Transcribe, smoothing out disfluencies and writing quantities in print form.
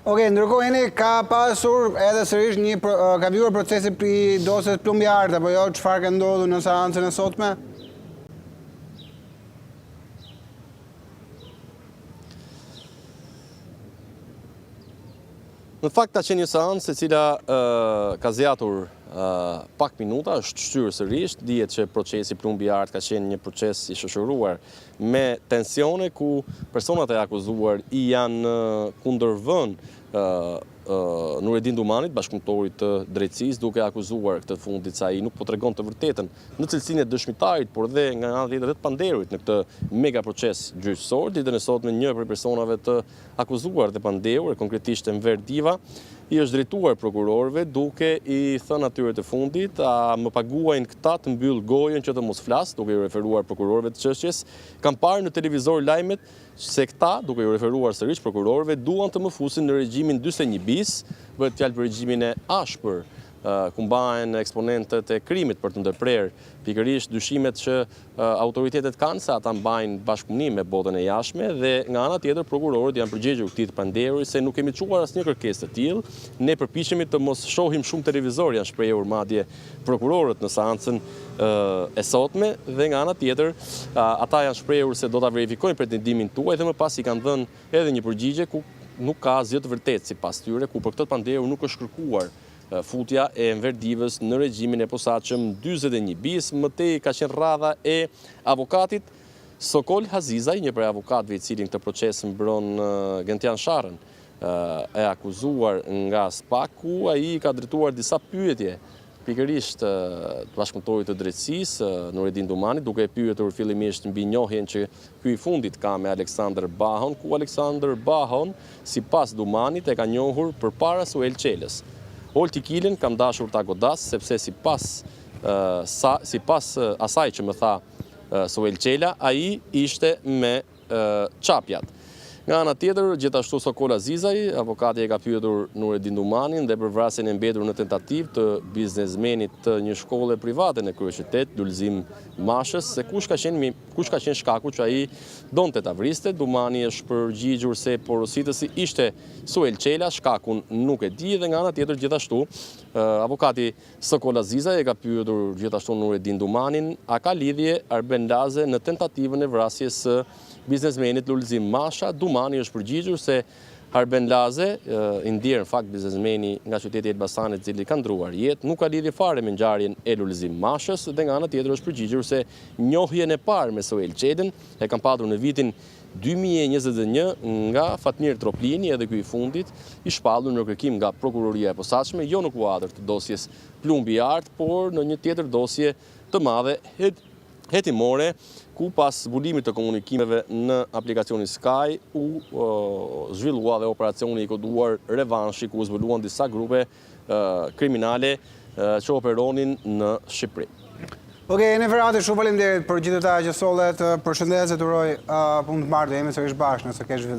Okej, ndërkohë Eni ka pasur edhe sërish ka vjuar procesi pri dosjes plumbiare apo jo, çfarë ka ndodhur në seancën e sotme? Në fakt ka qenë një seancë e cila ka zgjatur pak minuta, është shtyrë sërish, dihet që procesi plumbiar ka qenë një proces i shoqëruar me tensione ku personat e akuzuar i janë kundërvënë Nureddin Dumanit, bashkëpunëtorit të drejtësisë, duke akuzuar këtë fundit se ai nuk po tregon të vërtetën në cilësinë e dëshmitarit, por dhe nga ana tjetër të panderurit në këtë mega proces gjyqësor. Ditën e sotme një prej personave të akuzuar dhe panderur, konkretisht Enver Diva, i është drejtuar prokurorëve duke i thënë atyre të fundit a më paguajnë këta të mbyll gojën që të mos flas, duke i referuar prokurorëve të çështjes. Kam parë në televizor lajmet se këta, duke i referuar sërish prokurorëve, duan të më fusin në regjimin 41 bis, bëhet fjalë për regjimin e ashpër, ku mbahen eksponentët e krimit për të ndërprer pikërisht dyshimet që autoritetet kanë se ata mbajnë bashkëpunim me botën e jashtme, dhe nga ana tjetër prokurorët janë përgjigjur këtij të panderurit se nuk kemi çuar asnjë kërkesë të tillë. Ne përpiqemi të mos shohim shumë televizor, janë shprehur madje prokurorët në seancën e sotme, dhe nga ana tjetër ata janë shprehur se do ta verifikojnë pretendimin tuaj dhe më pas i kanë dhënë edhe një përgjigje ku nuk ka asgjë të vërtetë sipas tyre, ku për këtë panderur nuk është kërkuar futja e Enver Divës në regjimin e posaçëm 41 bis. Më tej ka qenë radha e avokatit Sokol Hazizaj, një prej avokatëve i cili këtë proces mbron Gentian Sharrën, e akuzuar nga SPAK, ku ai ka drejtuar disa pyetje pikërisht të bashkëpunëtorit të drejtësisë, Nureddin Dumanit, duke e pyetur fillimisht mbi njohjen që ky i fundit ka me Aleksandër Bahon, ku Aleksandër Bahon, sipas Dumanit, e ka njohur përpara Suel Çelës. Olti Kilën kam dashur ta godas, sepse sipas asaj që më tha Suel Çela, ai ishte me çapjat. Nga ana tjetër, gjithashtu Sokol Azizaj, avokati e ka pyetur Nureddin Dumanin dhe për vrasjen e mbetur në tentativë të biznesmenit të një shkolle private në kryeqytet, Lulzim Mashës, se kush ka qenë shkaku që ai donte ta vriste. Dumani është përgjigjur se porositësi ishte Suel Çela, shkakun nuk e di, dhe nga ana tjetër gjithashtu avokati Sokol Azizaj e ka pyetur gjithashtu Nureddin Dumanin a ka lidhje Arben Laze në tentativën e vrasjes së biznesmenit Lulzim Masha. Dumani është përgjigjur se Arben Laze, i ndier në fakt biznesmeni nga qyteti Elbasanit, i cili ka ndruar jetë, nuk ka lidhje fare me ngjarjen e Lulzim Mashës, dhe nga ana tjetër është përgjigjur se njohjen e parë me Suel Çelën e kanë patur në vitin 2021 nga Fatmir Troplini, edhe ky i fundit i shpallur në kërkim nga prokuroria e posaçme, jo në kuadër të dosjes plumbiart, por në një tjetër dosje të madhe hetimore, ku pas zbulimit të komunikimeve në aplikacionin Sky u zhvillua dhe operacioni i koduar Revanshi, ku u zbuluan disa grupe kriminale që operonin në Shqipëri. Okej, Eni Ferhati, shumë faleminderit për gjithë ata që sollet. Përshëndes, uroj punë të mirë, jemi sërish bashkë nëse ke zhvillim.